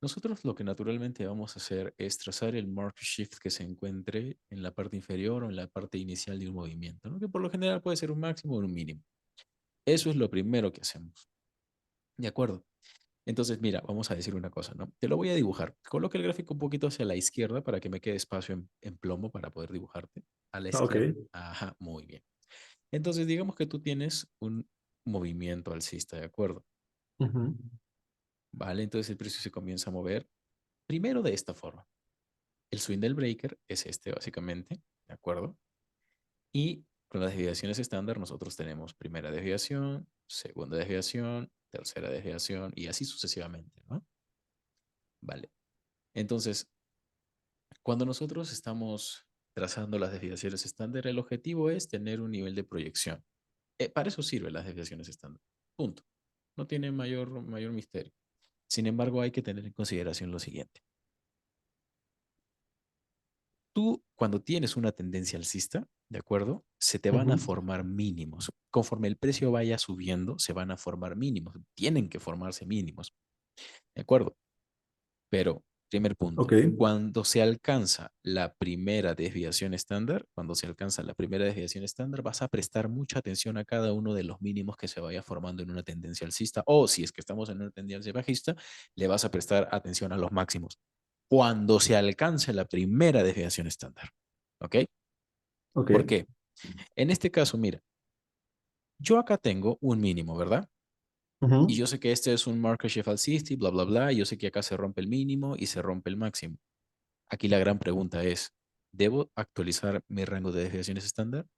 Nosotros lo que naturalmente vamos a hacer es trazar el mark shift que se encuentre en la parte inferior o en la parte inicial de un movimiento, ¿no? Que por lo general puede ser un máximo o un mínimo. Eso es lo primero que hacemos. ¿De acuerdo? Entonces, mira, vamos a decir una cosa, ¿no? Te lo voy a dibujar. Coloca el gráfico un poquito hacia la izquierda para que me quede espacio en plomo para poder dibujarte. A la Ah, ok. izquierda. Ajá, muy bien. Entonces, digamos que tú tienes un movimiento alcista, ¿de acuerdo? Ujú, Vale, entonces el precio se comienza a mover primero de esta forma. El swing del breaker es este, básicamente, ¿de acuerdo? Y con las desviaciones estándar nosotros tenemos primera desviación, segunda desviación, tercera desviación y así sucesivamente, ¿no? Vale. Entonces, cuando nosotros estamos trazando las desviaciones estándar, el objetivo es tener un nivel de proyección. Para eso sirven las desviaciones estándar. Punto. No tiene mayor misterio. Sin embargo, hay que tener en consideración lo siguiente. Tú, cuando tienes una tendencia alcista, ¿de acuerdo? Se te van a ujú. formar mínimos. Conforme el precio vaya subiendo, se van a formar mínimos. Tienen que formarse mínimos, ¿de acuerdo? Pero, primer Ok. punto, cuando se alcanza la primera desviación estándar, vas a prestar mucha atención a cada uno de los mínimos que se vaya formando en una tendencia alcista, o si es que estamos en una tendencia bajista, le vas a prestar atención a los máximos. Cuando se alcance la primera desviación estándar, ¿ok? Ok. ¿Por qué? En este caso, mira, yo acá tengo un mínimo, ¿verdad? Y Ujú, yo sé que este es un market shift alcista y bla, bla, bla, y yo sé que acá se rompe el mínimo y se rompe el máximo. Aquí la gran pregunta es, ¿debo actualizar mi rango de desviaciones estándar?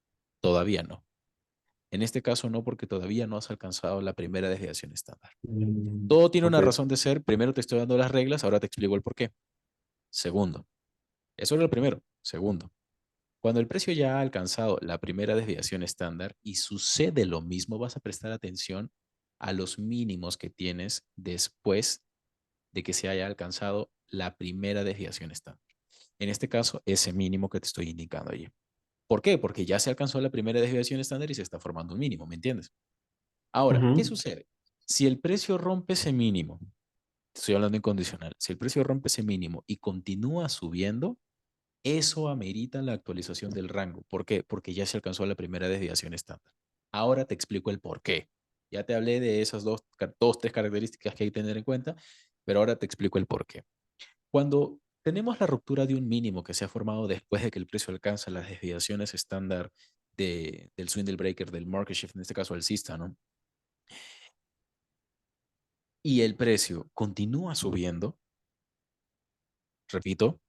Todavía no. En este caso no, porque todavía no has alcanzado la primera desviación estándar. Todo tiene ok. una razón de ser. Primero te estoy dando las reglas, ahora te explico el por qué. Segundo, eso era lo primero. Segundo, cuando el precio ya ha alcanzado la primera desviación estándar y sucede lo mismo, vas a prestar atención a los mínimos que tienes después de que se haya alcanzado la primera desviación estándar. En este caso, ese mínimo que te estoy indicando allí. ¿Por qué? Porque ya se alcanzó la primera desviación estándar y se está formando un mínimo, ¿me entiendes? Ahora, ¿qué Ujú, sucede? Si el precio rompe ese mínimo, estoy hablando incondicional, si el precio rompe ese mínimo y continúa subiendo, eso amerita la actualización del rango. ¿Por qué? Porque ya se alcanzó la primera desviación estándar. Ahora te explico el por qué. Ya te hablé de esas tres características que hay que tener en cuenta, pero ahora te explico el por qué. Cuando tenemos la ruptura de un mínimo que se ha formado después de que el precio alcanza las desviaciones estándar del swing breaker, del market shift, en este caso alcista, ¿no? Y el precio continúa subiendo, repito,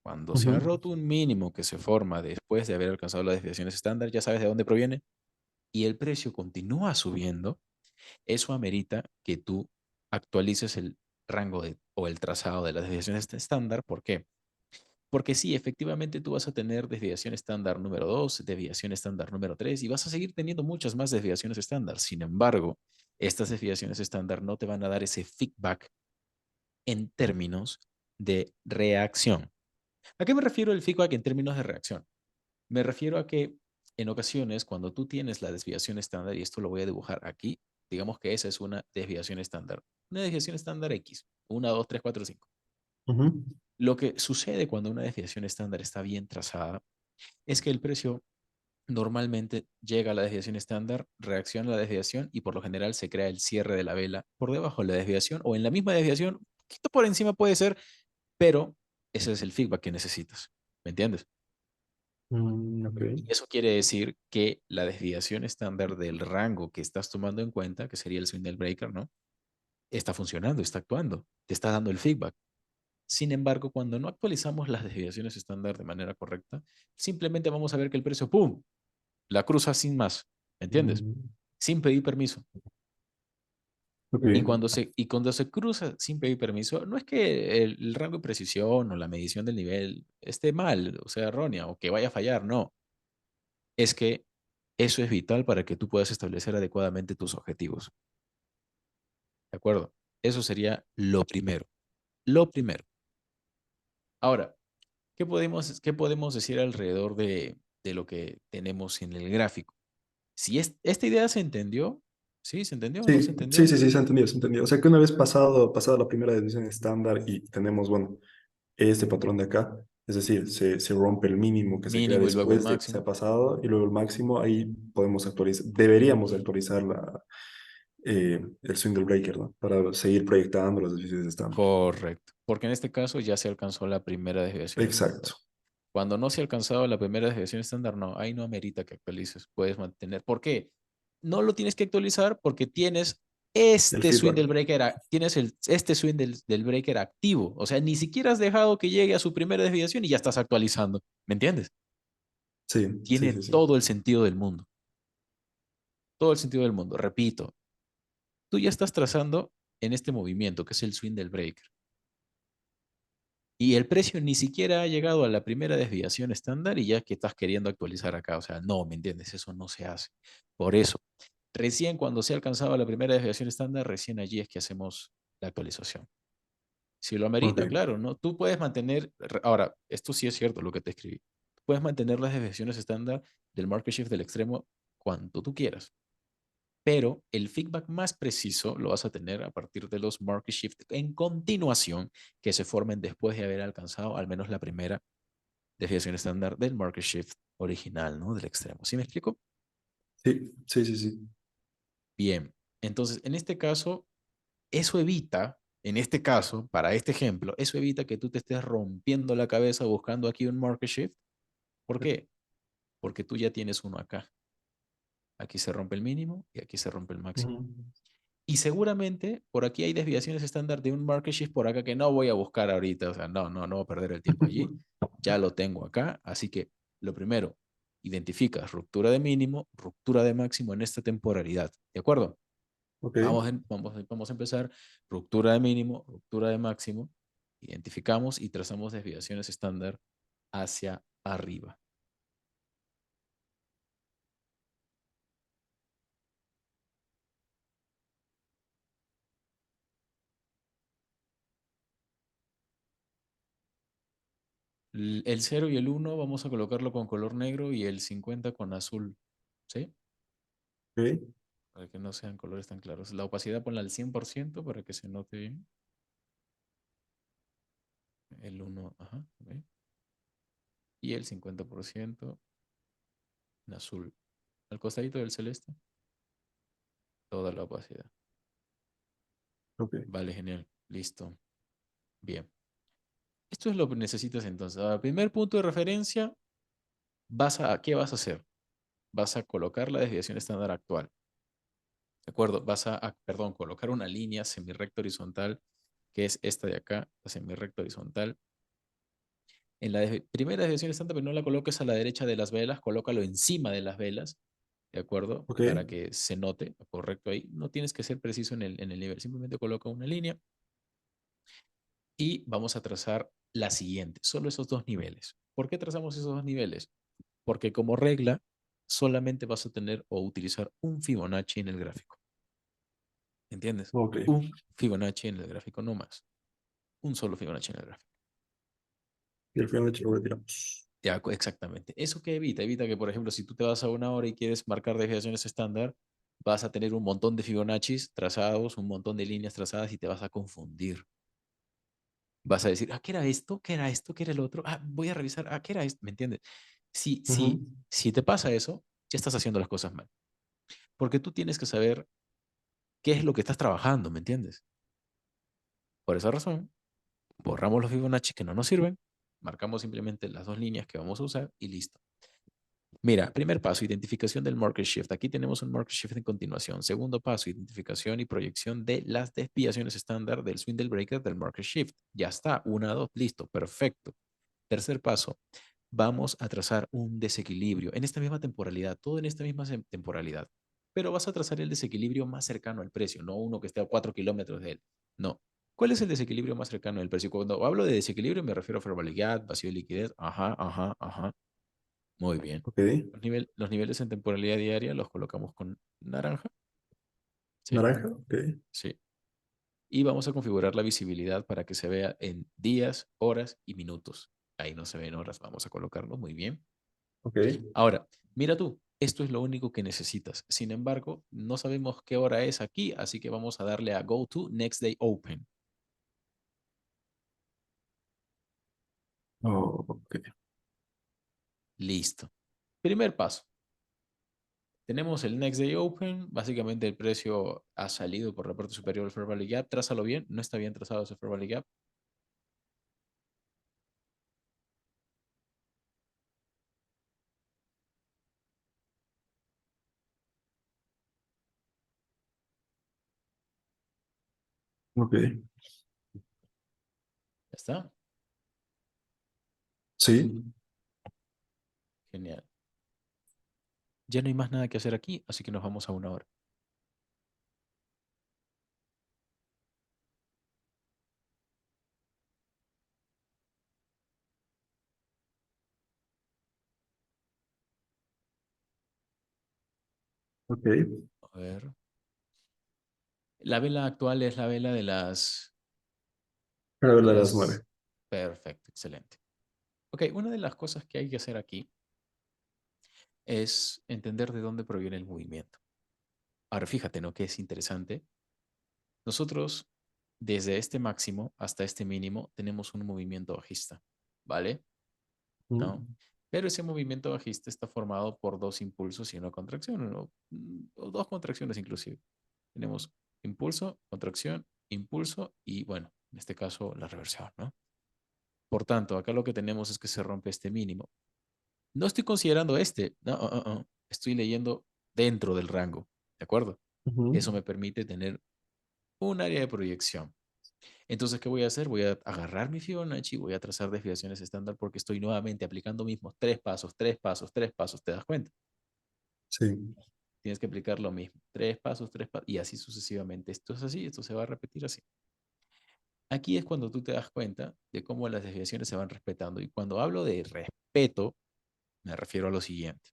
cuando se ha ujú. roto un mínimo que se forma después de haber alcanzado las desviaciones estándar, ya sabes de dónde proviene, y el precio continúa subiendo, eso amerita que tú actualices el rango o el trazado de las desviaciones estándar. ¿Por qué? Porque sí, efectivamente tú vas a tener desviación estándar número 2, desviación estándar número 3 y vas a seguir teniendo muchas más desviaciones estándar. Sin embargo, estas desviaciones estándar no te van a dar ese feedback en términos de reacción. ¿A qué me refiero el feedback en términos de reacción? Me refiero a que en ocasiones cuando tú tienes la desviación estándar, y esto lo voy a dibujar aquí, digamos que esa es una desviación estándar. Una desviación estándar X, 1, 2, 3, 4, 5. Ujú, Lo que sucede cuando una desviación estándar está bien trazada es que el precio normalmente llega a la desviación estándar, reacciona a la desviación y por lo general se crea el cierre de la vela por debajo de la desviación o en la misma desviación, un poquito por encima puede ser, pero ese es el feedback que necesitas. ¿Me entiendes? ok. Y eso quiere decir que la desviación estándar del rango que estás tomando en cuenta, que sería el swing breaker, ¿no? Está funcionando, está actuando, te está dando el feedback. Sin embargo, cuando no actualizamos las desviaciones estándar de manera correcta, simplemente vamos a ver que el precio, ¡pum!, la cruza sin más, ¿me entiendes? Mm, Sin pedir permiso. ok. Y cuando se cruza sin pedir permiso, no es que el rango de precisión o la medición del nivel esté mal, o sea, errónea, o que vaya a fallar, no. Es que eso es vital para que tú puedas establecer adecuadamente tus objetivos, ¿de acuerdo? Eso sería lo primero. Lo primero. Ahora, ¿qué podemos decir alrededor de lo que tenemos en el gráfico? Si esta idea se entendió, ¿Sí? ¿Se entendió o no se Sí, sí, entendió? sí, sí, se ha entendido, se ha entendido. O sea que una vez pasada la primera decisión estándar y tenemos, bueno, este patrón de acá, es decir, se rompe el mínimo que se crea Mínimo y luego el después de que se ha máximo. pasado y luego el máximo, ahí podemos actualizar, deberíamos actualizar el swing breaker, ¿no? Para seguir proyectando las decisiones estándar. Correcto. Porque en este caso ya se alcanzó la primera desviación estándar. Exacto. Cuando no se ha alcanzado la primera desviación estándar, no, ahí no amerita que actualices. Puedes mantener. ¿Por qué? No lo tienes que actualizar porque tienes El este swing feedback. del breaker, tienes este swing del breaker activo. O sea, ni siquiera has dejado que llegue a su primera desviación y ya estás actualizando. ¿Me entiendes? Sí, sí, Tiene sí, sí. todo el sentido del mundo. Todo el sentido del mundo. Repito, tú ya estás trazando en este movimiento que es el swing del breaker. Y el precio ni siquiera ha llegado a la primera desviación estándar y ya que estás queriendo actualizar acá. O sea, no, ¿me entiendes? Eso no se hace. Por eso, recién cuando se ha alcanzado la primera desviación estándar, recién allí es que hacemos la actualización. Si lo amerita, Ok. claro, ¿no? Tú puedes mantener, ahora, esto sí es cierto lo que te escribí. Puedes mantener las desviaciones estándar del market shift del extremo cuanto tú quieras. Pero el feedback más preciso lo vas a tener a partir de los market shift en continuación que se formen después de haber alcanzado al menos la primera desviación estándar del market shift original, ¿no? Del extremo. ¿Sí me explico? Sí, sí, sí, sí. Bien. Entonces, en este caso, eso evita, en este caso, para este ejemplo, eso evita que tú te estés rompiendo la cabeza buscando aquí un market shift. ¿Por qué? Porque tú ya tienes uno acá. Aquí se rompe el mínimo y aquí se rompe el máximo. Ujú. Y seguramente por aquí hay desviaciones estándar de un market shift por acá que no voy a buscar ahorita. O sea, no voy a perder el tiempo allí. Ya lo tengo acá. Así que lo primero, identificas ruptura de mínimo, ruptura de máximo en esta temporalidad. ¿De acuerdo? Ok, Vamos a empezar. Ruptura de mínimo, ruptura de máximo. Identificamos y trazamos desviaciones estándar hacia arriba. El 0 y el 1 vamos a colocarlo con color negro y el 50 con azul. ¿Sí? ok, Para que no sean colores tan claros. La opacidad ponla al 100% para que se note bien. El uno, ajá, ok. Y el 50% en azul. Al costadito del celeste, toda la opacidad. ok, Vale, genial. Listo. Bien. Esto es lo que necesitas entonces. Ahora, primer punto de referencia, ¿qué vas a hacer? Vas a colocar la desviación estándar actual. ¿De acuerdo? Perdón, colocar una línea semirrecta horizontal, que es esta de acá, la semirrecta horizontal. En la primera desviación estándar, pero no la coloques a la derecha de las velas, colócalo encima de las velas, ¿de acuerdo? ok, Para que se note correcto ahí. No tienes que ser preciso en el nivel, simplemente coloca una línea y vamos a trazar la siguiente, solo esos dos niveles. ¿Por qué trazamos esos dos niveles? Porque como regla, solamente vas a tener o utilizar un Fibonacci en el gráfico, ¿entiendes? ok. Un Fibonacci en el gráfico, no más. Un solo Fibonacci en el gráfico. Y al final lo retiramos. Ya, exactamente. ¿Eso qué evita? Evita que, por ejemplo, si tú te vas a una hora y quieres marcar desviaciones estándar, vas a tener un montón de Fibonaccis trazados, un montón de líneas trazadas y te vas a confundir. Vas a decir, ¿qué era esto? ¿Qué era esto? ¿Qué era el otro? Voy a revisar, ¿qué era esto? ¿Me entiendes? Si, si, Ujú. si te pasa eso, ya estás haciendo las cosas mal. Porque tú tienes que saber qué es lo que estás trabajando, ¿me entiendes? Por esa razón, borramos los Fibonacci que no nos sirven, marcamos simplemente las dos líneas que vamos a usar y listo. Mira, primer paso, identificación del market shift. Aquí tenemos un market shift en continuación. Segundo paso, identificación y proyección de las desviaciones estándar del swing del breaker del market shift. Ya está, una, dos, listo, perfecto. Tercer paso, vamos a trazar un desequilibrio en esta misma temporalidad, todo en esta misma temporalidad. Pero vas a trazar el desequilibrio más cercano al precio, no uno que esté a 4 kilómetros de él. No. ¿Cuál es el desequilibrio más cercano del precio? Cuando hablo de desequilibrio me refiero a fair value gap, vacío de liquidez. Ajá, ajá, ajá. Muy bien. Ok. Los niveles en temporalidad diaria los colocamos con naranja. Sí, Naranja, ok, sí. Y vamos a configurar la visibilidad para que se vea en días, horas y minutos. Ahí no se ven horas, vamos a colocarlo muy bien. ok. Ahora, mira tú. Esto es lo único que necesitas. Sin embargo, no sabemos qué hora es aquí, así que vamos a darle a Go to Next Day Open. Oh, ok. Listo. Primer paso. Tenemos el Next Day Open. Básicamente el precio ha salido por la parte superior del Fair Value Gap. Trázalo bien. No está bien trazado ese Fair Value Gap. Ok. ¿Ya está? Sí. Genial. Ya no hay más nada que hacer aquí, así que nos vamos a una hora. Ok. A ver. La vela actual es la vela de las... Para ver De a las 9. las... Perfecto, excelente. Ok, una de las cosas que hay que hacer aquí es entender de dónde proviene el movimiento. Ahora, fíjate, ¿no? Que es interesante. Nosotros, desde este máximo hasta este mínimo, tenemos un movimiento bajista, ¿vale? ¿No? Pero ese movimiento bajista está formado por dos impulsos y una contracción, o dos contracciones inclusive. Tenemos impulso, contracción, impulso y, bueno, en este caso, la reversión, ¿no? Por tanto, acá lo que tenemos es que se rompe este mínimo. No estoy considerando este, no, estoy leyendo dentro del rango, ¿de acuerdo? Eso me permite tener un área de proyección. Entonces, ¿qué voy a hacer? Voy a agarrar mi Fibonacci, voy a trazar desviaciones estándar porque estoy nuevamente aplicando mismos tres pasos, tres pasos, tres pasos, ¿te das cuenta? Sí. Tienes que aplicar lo mismo, tres pasos, y así sucesivamente. Esto es así, esto se va a repetir así. Aquí es cuando tú te das cuenta de cómo las desviaciones se van respetando. Y cuando hablo de respeto, me refiero a lo siguiente.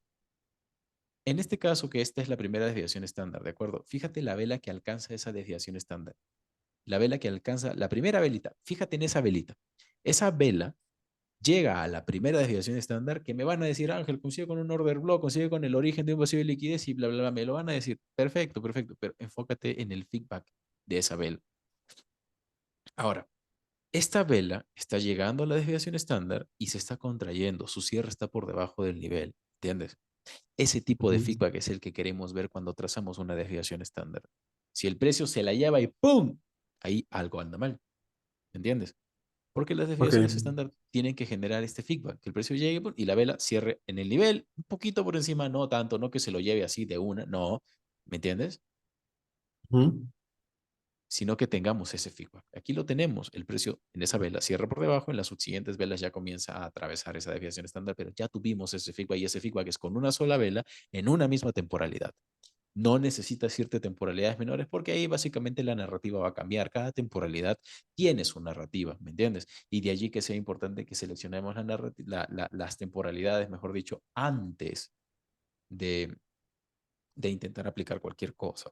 En este caso, que esta es la primera desviación estándar, ¿de acuerdo? Fíjate la vela que alcanza esa desviación estándar. La vela que alcanza, la primera velita, fíjate en esa velita. Esa vela llega a la primera desviación estándar que me van a decir, Ángel, consigue con un order block, consigue con el origen de un posible liquidez y bla, bla, bla. Me lo van a decir, perfecto, perfecto, pero enfócate en el feedback de esa vela. Ahora, esta vela está llegando a la desviación estándar y se está contrayendo, su cierre está por debajo del nivel, ¿entiendes? Ese tipo de Ujú. feedback es el que queremos ver cuando trazamos una desviación estándar. Si el precio se la lleva y ¡pum! Ahí algo anda mal, ¿entiendes? Porque las Ok. desviaciones estándar tienen que generar este feedback, que el precio llegue ¡pum! Y la vela cierre en el nivel, un poquito por encima, no tanto, no que se lo lleve así de una, no, ¿me entiendes? Ujú. Sino que tengamos ese feedback. Aquí lo tenemos, el precio en esa vela cierra por debajo, en las subsiguientes velas ya comienza a atravesar esa desviación estándar, pero ya tuvimos ese feedback y ese feedback es con una sola vela en una misma temporalidad. No necesitas irte temporalidades menores porque ahí básicamente la narrativa va a cambiar. Cada temporalidad tiene su narrativa, ¿me entiendes? Y de allí que sea importante que seleccionemos las temporalidades, mejor dicho, antes de, de intentar aplicar cualquier cosa.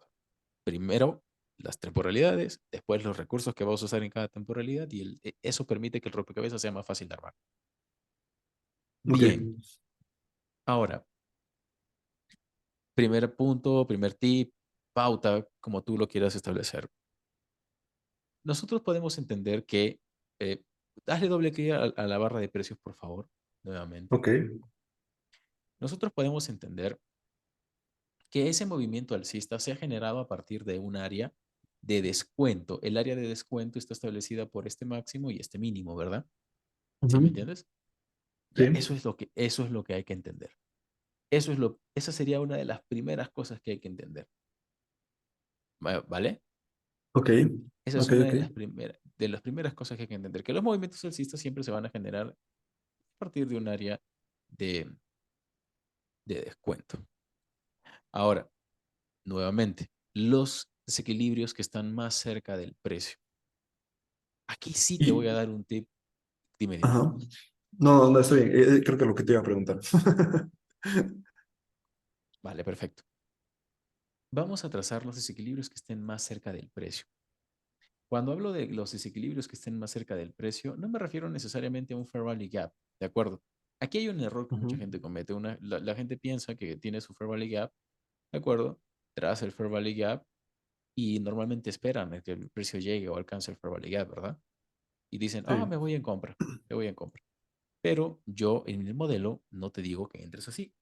Primero las temporalidades, después los recursos que vas a usar en cada temporalidad y eso permite que el rompecabezas sea más fácil de armar. Ok. Bien, ahora, primer punto, primer tip, pauta, como tú lo quieras establecer. Nosotros podemos entender que, eh, hazle doble clic a la barra de precios, por favor, nuevamente. Ok. Nosotros podemos entender que ese movimiento alcista se ha generado a partir de un área de descuento. El área de descuento está establecida por este máximo y este mínimo, ¿verdad? ¿Sí me Ujú. entiendes? Ya, Sí. eso es lo que hay que entender. Esa sería una de las primeras cosas que hay que entender, ¿vale? Ok. Esa es Ok, una ok. de las primeras cosas que hay que entender, que los movimientos alcistas siempre se van a generar a partir de un área de, de descuento. Ahora, nuevamente, los desequilibrios que están más cerca del precio. Aquí sí te voy Y, a dar un tip. Dime, dime. ajá. No, no, está bien. Creo que es lo que te iba a preguntar. Vale, perfecto. Vamos a trazar los desequilibrios que estén más cerca del precio. Cuando hablo de los desequilibrios que estén más cerca del precio, no me refiero necesariamente a un fair value gap, ¿de acuerdo? Aquí hay un error que mucha Ujú. gente comete. La gente piensa que tiene su Fair Value Gap, ¿de acuerdo? Tras el Fair Value Gap y normalmente esperan a que el precio llegue o alcance el Fair Value Gap, ¿verdad? Y dicen, Sí. ah, me voy en compra, me voy en compra. Pero yo en el modelo no te digo que entres así.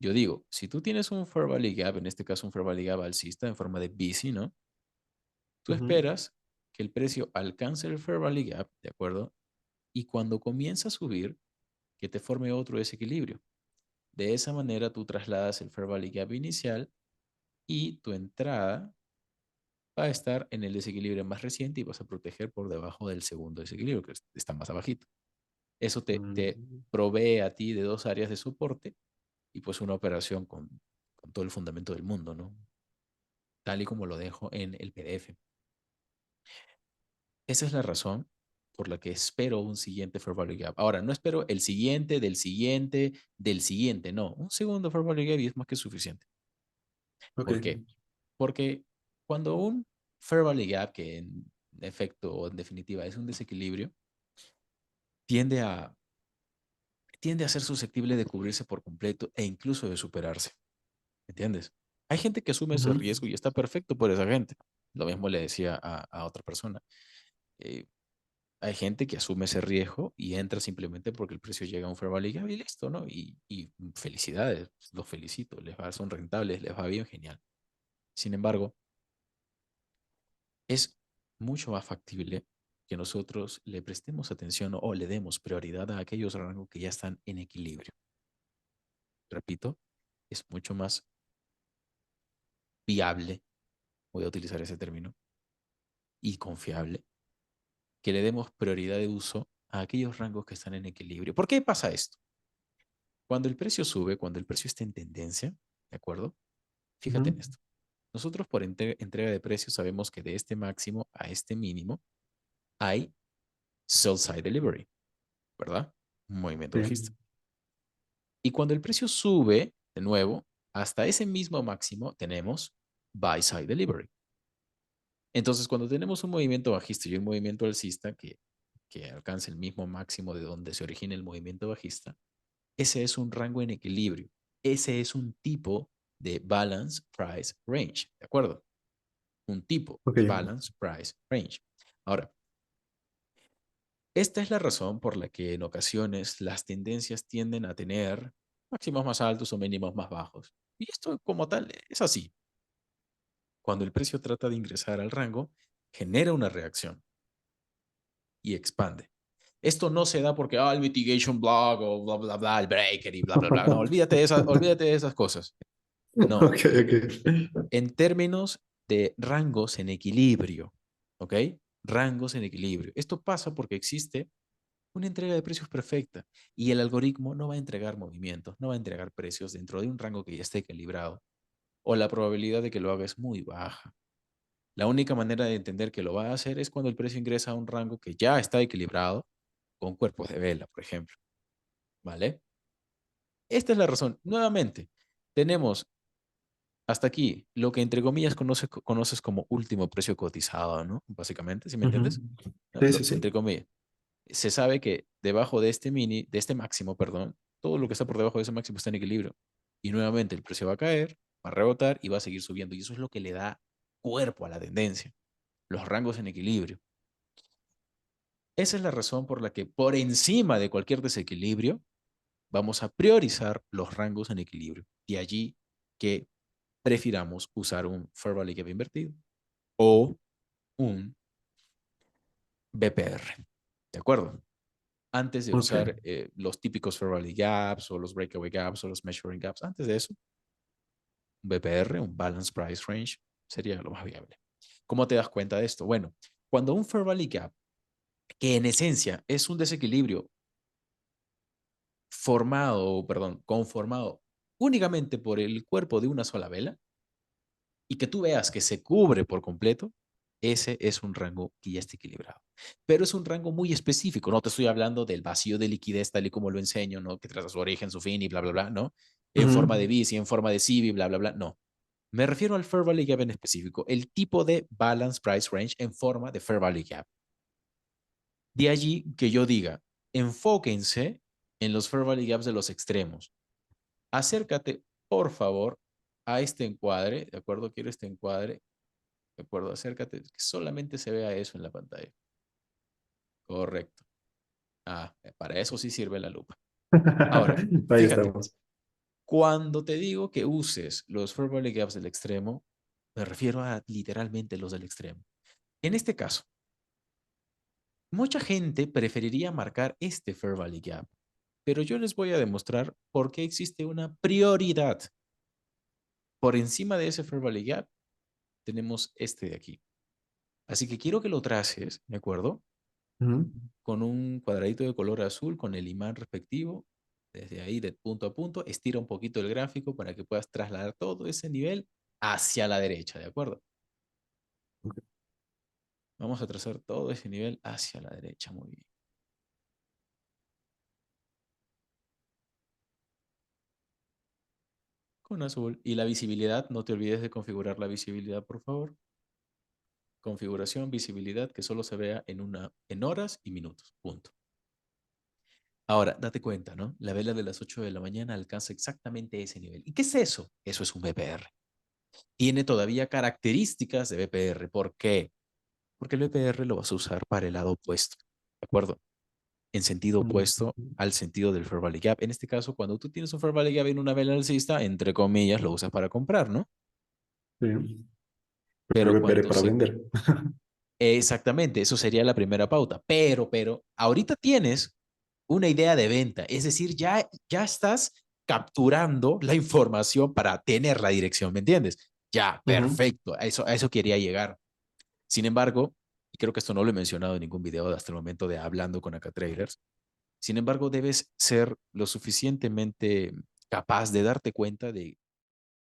Yo digo, si tú tienes un Fair Value Gap, en este caso un Fair Value Gap alcista en forma de bici, ¿no? Tú Ujú. esperas que el precio alcance el Fair Value Gap, ¿de acuerdo? Y cuando comienza a subir, que te forme otro desequilibrio. De esa manera tú trasladas el Fair Value Gap inicial y tu entrada va a estar en el desequilibrio más reciente y vas a proteger por debajo del segundo desequilibrio, que está más abajito. Eso te Mm. provee a ti de dos áreas de soporte y pues una operación con todo el fundamento del mundo, ¿no? Tal y como lo dejo en el PDF. Esa es la razón por la que espero un siguiente Fair Value Gap. Ahora, no espero el siguiente, del siguiente, no. Un segundo Fair Value Gap y es más que suficiente. Ok. ¿Por qué? Porque cuando un Fair Value Gap, que en efecto o en definitiva es un desequilibrio, tiende a, tiende a ser susceptible de cubrirse por completo e incluso de superarse. ¿Entiendes? Hay gente que asume ese Ujú. riesgo y está perfecto por esa gente. Lo mismo le decía a otra persona. Eh, Hay gente que asume ese riesgo y entra simplemente porque el precio llega a un fair value gap y listo, ¿no? Y felicidades, los felicito, son rentables, les va bien, genial. Sin embargo, es mucho más factible que nosotros le prestemos atención o le demos prioridad a aquellos rangos que ya están en equilibrio. Repito, es mucho más viable, voy a utilizar ese término, y confiable que le demos prioridad de uso a aquellos rangos que están en equilibrio. ¿Por qué pasa esto? Cuando el precio sube, cuando el precio está en tendencia, ¿de acuerdo? Fíjate Ujú. en esto. Nosotros por entrega de precios sabemos que de este máximo a este mínimo hay sell side delivery, ¿verdad? Un movimiento bajista. Sí. Y cuando el precio sube, de nuevo, hasta ese mismo máximo tenemos buy side delivery. Entonces, cuando tenemos un movimiento bajista y un movimiento alcista que alcance el mismo máximo de donde se origina el movimiento bajista, ese es un rango en equilibrio. Ese es un tipo de balance price range, ¿de acuerdo? Un tipo Ok. de balance price range. Ahora, esta es la razón por la que en ocasiones las tendencias tienden a tener máximos más altos o mínimos más bajos. Y esto como tal es así. Cuando el precio trata de ingresar al rango, genera una reacción y expande. Esto no se da porque, el mitigation block o bla, bla, bla, el breaker y bla, bla, bla. No, olvídate de esas cosas. No, Ok, ok. en términos de rangos en equilibrio, ¿ok? Rangos en equilibrio. Esto pasa porque existe una entrega de precios perfecta y el algoritmo no va a entregar movimientos, no va a entregar precios dentro de un rango que ya esté equilibrado o la probabilidad de que lo haga es muy baja. La única manera de entender que lo va a hacer es cuando el precio ingresa a un rango que ya está equilibrado con cuerpos de vela, por ejemplo, ¿vale? Esta es la razón. Nuevamente, tenemos hasta aquí lo que entre comillas conoces como último precio cotizado, ¿no? Básicamente, ¿sí me Ujú. entiendes? No, Sí, sí, entre sí. comillas. Se sabe que debajo de este máximo, perdón, todo lo que está por debajo de ese máximo está en equilibrio. Y nuevamente el precio va a caer, va a rebotar y va a seguir subiendo. Y eso es lo que le da cuerpo a la tendencia, los rangos en equilibrio. Esa es la razón por la que por encima de cualquier desequilibrio vamos a priorizar los rangos en equilibrio. De allí que prefiramos usar un Fair Value Gap invertido o un BPR. ¿De acuerdo? Antes de Ok. usar los típicos Fair Value Gaps o los Breakaway Gaps o los Measuring Gaps, antes de eso, un BPR, un Balance Price Range, sería lo más viable. ¿Cómo te das cuenta de esto? Bueno, cuando un Fair Value Gap, que en esencia es un desequilibrio conformado únicamente por el cuerpo de una sola vela y que tú veas que se cubre por completo, ese es un rango que ya está equilibrado. Pero es un rango muy específico. No te estoy hablando del vacío de liquidez tal y como lo enseño, ¿no? Que trata su origen, su fin y bla, bla, bla, ¿no? En Ujú. forma de BIS y en forma de CB, bla, bla, bla. No. Me refiero al Fair Value Gap en específico, el tipo de Balance Price Range en forma de Fair Value Gap. De allí que yo diga, enfóquense en los Fair Valley Gaps de los extremos. Acércate, por favor, a este encuadre, ¿de acuerdo? Quiero este encuadre, ¿de acuerdo? Acércate, que solamente se vea eso en la pantalla. Correcto. Para eso sí sirve la lupa. Ahora, Ahí fíjate, estamos. cuando te digo que uses los Fair Valley Gaps del extremo, me refiero a literalmente los del extremo. En este caso, mucha gente preferiría marcar este Fair Valley Gap, pero yo les voy a demostrar por qué existe una prioridad. Por encima de ese Fair Valley Gap tenemos este de aquí. Así que quiero que lo traces, ¿de acuerdo? Ujú. Con un cuadradito de color azul con el imán respectivo. Desde ahí, de punto a punto, estira un poquito el gráfico para que puedas trasladar todo ese nivel hacia la derecha, ¿de acuerdo? Vamos a trazar todo ese nivel hacia la derecha, muy bien. Con azul. Y la visibilidad, no te olvides de configurar la visibilidad, por favor. Configuración, visibilidad, que solo se vea en horas y minutos. Punto. Ahora, date cuenta, ¿no? La vela de las 8 de la mañana alcanza exactamente ese nivel. ¿Y qué es eso? Eso es un BPR. Tiene todavía características de BPR. ¿Por qué? Porque el BPR lo vas a usar para el lado opuesto, ¿de acuerdo? En sentido Ujú. opuesto al sentido del Fair Valley Gap. En este caso, cuando tú tienes un Fair Valley Gap en una vela alcista, entre comillas, lo usas para comprar, ¿no? Sí. Pero Pero el VPR cuando para se... vender. Exactamente, eso sería la primera pauta. Pero, ahorita tienes una idea de venta, es decir, ya estás capturando la información para tener la dirección, ¿me entiendes? Ya, Ujú. perfecto, a eso quería llegar. Sin embargo, y creo que esto no lo he mencionado en ningún video hasta el momento de hablando con Acá Trailers, sin embargo, debes ser lo suficientemente capaz de darte cuenta de